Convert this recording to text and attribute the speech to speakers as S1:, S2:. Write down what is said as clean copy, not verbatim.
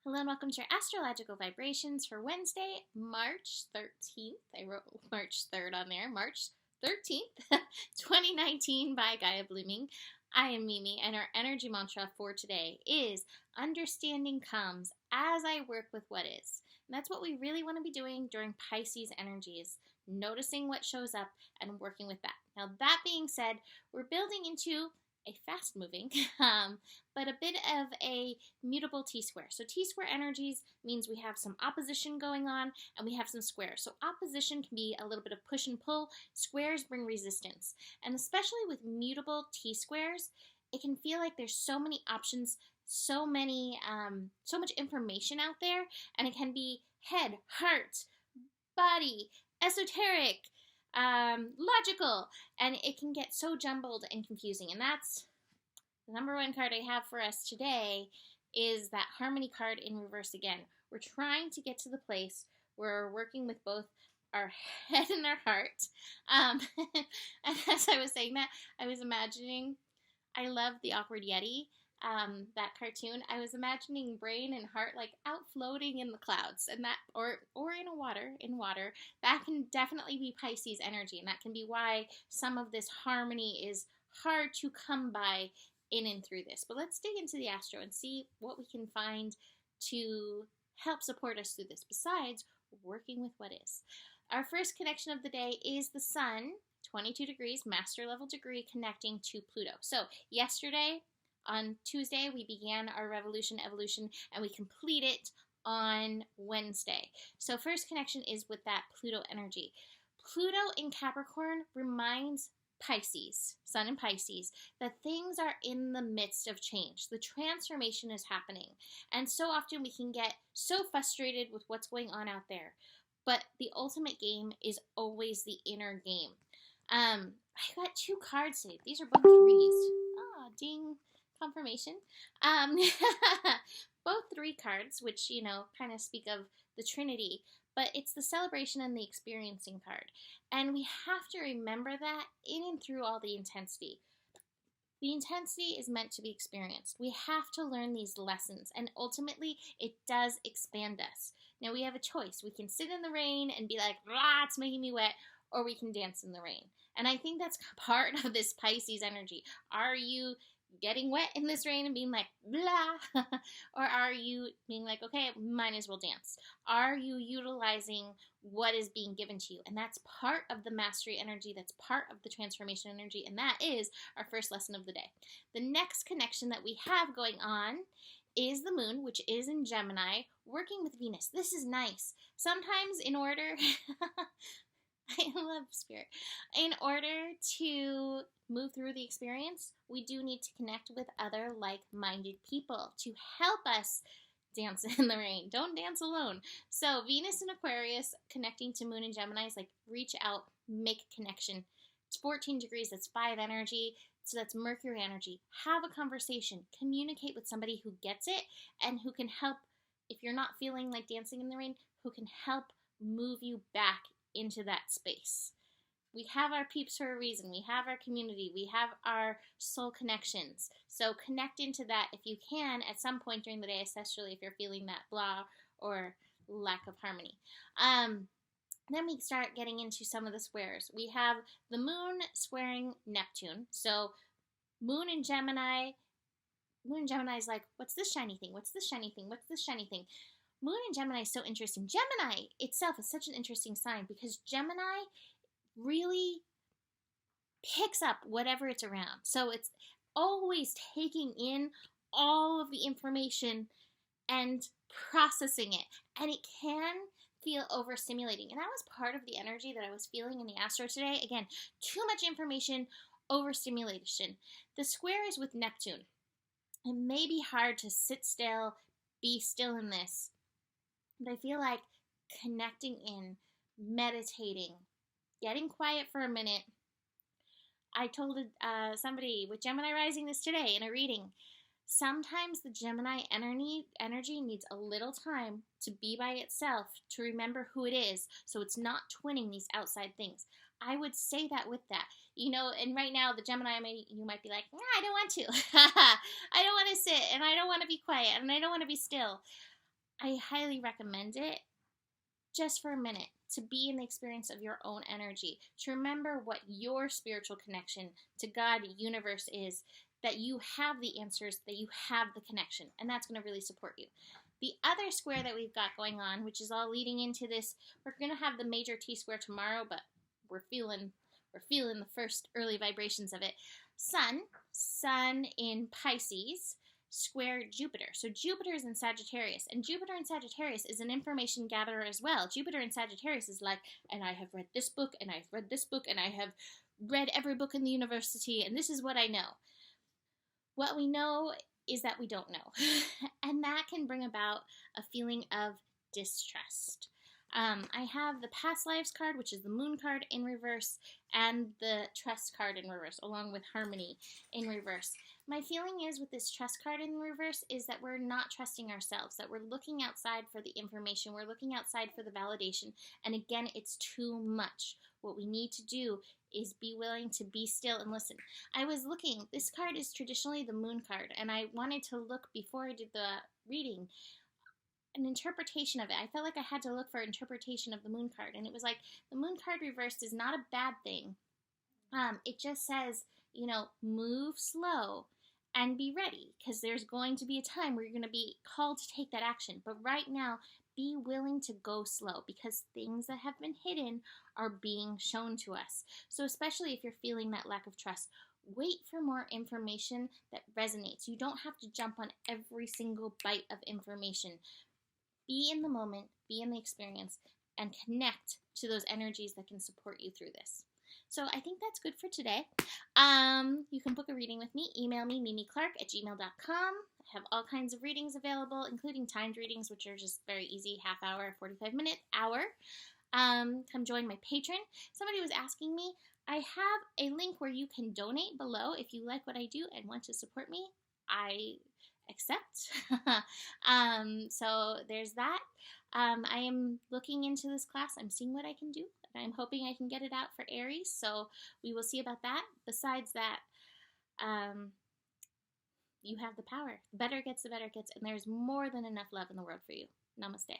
S1: Hello and welcome to your astrological vibrations for Wednesday, March 13th. I wrote March 3rd on there. March 13th, 2019 by Gaia Blooming. I am Mimi, and our energy mantra for today is understanding comes as I work with what is. And that's what we really want to be doing during Pisces energies, noticing what shows up and working with that. Now, that being said, we're building into a fast moving, but a bit of a mutable T-square. So T-square energies means we have some opposition going on and we have some squares. So opposition can be a little bit of push and pull. Squares bring resistance. And especially with mutable T-squares, it can feel like there's so many options, so much information out there, and it can be head, heart, body, esoteric, logical, and it can get so jumbled and confusing. And that's the number one card I have for us today is that Harmony card in reverse again. We're trying to get to the place where we're working with both our head and our heart. And as I was saying that, I was imagining, I love the Awkward Yeti, that cartoon. I was imagining brain and heart like out floating in the clouds, and that or in water. That can definitely be Pisces energy, and that can be why some of this harmony is hard to come by in and through this. But let's dig into the astro and see what we can find to help support us through this, besides working with what is. Our first connection of the day is the sun, 22 degrees, master level degree, connecting to Pluto. So yesterday, on Tuesday, we began our revolution, evolution, and we complete it on Wednesday. So first connection is with that Pluto energy. Pluto in Capricorn reminds Pisces, Sun in Pisces, that things are in the midst of change. The transformation is happening. And so often we can get so frustrated with what's going on out there. But the ultimate game is always the inner game. I got two cards today. These are both threes. Ah, ding. Confirmation. Both three cards, which, kind of speak of the Trinity, but it's the celebration and the experiencing card. And we have to remember that in and through all the intensity. The intensity is meant to be experienced. We have to learn these lessons, and ultimately, it does expand us. Now, we have a choice. We can sit in the rain and be like, ah, it's making me wet, or we can dance in the rain. And I think that's part of this Pisces energy. Are you getting wet in this rain and being like, blah? Or are you being like, okay, might as well dance? Are you utilizing what is being given to you? And that's part of the mastery energy. That's part of the transformation energy. And that is our first lesson of the day. The next connection that we have going on is the moon, which is in Gemini, working with Venus. This is nice. Sometimes in order... I love spirit. In order to move through the experience, we do need to connect with other like-minded people to help us dance in the rain. Don't dance alone. So Venus in Aquarius connecting to Moon in Gemini is like reach out, make a connection. It's 14 degrees. That's 5 energy. So that's Mercury energy. Have a conversation. Communicate with somebody who gets it and who can help, if you're not feeling like dancing in the rain, who can help move you back into that space. We have our peeps for a reason. We have our community. We have our soul connections. So connect into that if you can at some point during the day, especially if you're feeling that blah or lack of harmony. Then we start getting into some of the squares. We have the moon squaring Neptune. So moon in Gemini is like, what's this shiny thing? What's this shiny thing? What's this shiny thing? Moon in Gemini is so interesting. Gemini itself is such an interesting sign because Gemini really picks up whatever it's around. So it's always taking in all of the information and processing it. And it can feel overstimulating. And that was part of the energy that I was feeling in the astro today. Again, too much information, overstimulation. The square is with Neptune. It may be hard to sit still, be still in this. But I feel like connecting in, meditating, getting quiet for a minute. I told somebody with Gemini rising this today in a reading. Sometimes the Gemini energy needs a little time to be by itself, to remember who it is, so it's not twinning these outside things. I would say that with that. And right now the Gemini, you might be like, I don't want to. I don't want to sit, and I don't want to be quiet, and I don't want to be still. I highly recommend it just for a minute to be in the experience of your own energy, to remember what your spiritual connection to God, universe is, that you have the answers, that you have the connection, and that's going to really support you. The other square that we've got going on, which is all leading into this, we're going to have the major T square tomorrow, but we're feeling the first early vibrations of it. Sun in Pisces, square Jupiter. So Jupiter is in Sagittarius, and Jupiter in Sagittarius is an information gatherer as well. Jupiter in Sagittarius is like, and I have read this book, and I've read this book, and I have read every book in the university, and this is what I know. What we know is that we don't know. And that can bring about a feeling of distrust. I have the past lives card, which is the moon card in reverse, and the trust card in reverse, along with harmony in reverse. My feeling is with this trust card in reverse is that we're not trusting ourselves, that we're looking outside for the information, we're looking outside for the validation, and again, it's too much. What we need to do is be willing to be still and listen. I was looking, this card is traditionally the moon card, and I wanted to look before I did the reading an interpretation of it. I felt like I had to look for interpretation of the moon card, and it was like the moon card reversed is not a bad thing. It just says, move slow and be ready, because there's going to be a time where you're going to be called to take that action. But right now, be willing to go slow, because things that have been hidden are being shown to us. So especially if you're feeling that lack of trust, wait for more information that resonates. You don't have to jump on every single bite of information. Be in the moment, be in the experience, and connect to those energies that can support you through this. So I think that's good for today. You can book a reading with me. Email me, mimiclark@gmail.com. I have all kinds of readings available, including timed readings, which are just very easy, half hour, 45-minute, hour. Come join my Patreon. Somebody was asking me, I have a link where you can donate below if you like what I do and want to support me. I accept. So there's that. I am looking into this class. I'm seeing what I can do, and I'm hoping I can get it out for Aries, so we will see about that. Besides that, you have the power. The better it gets, and there's more than enough love in the world for you. Namaste.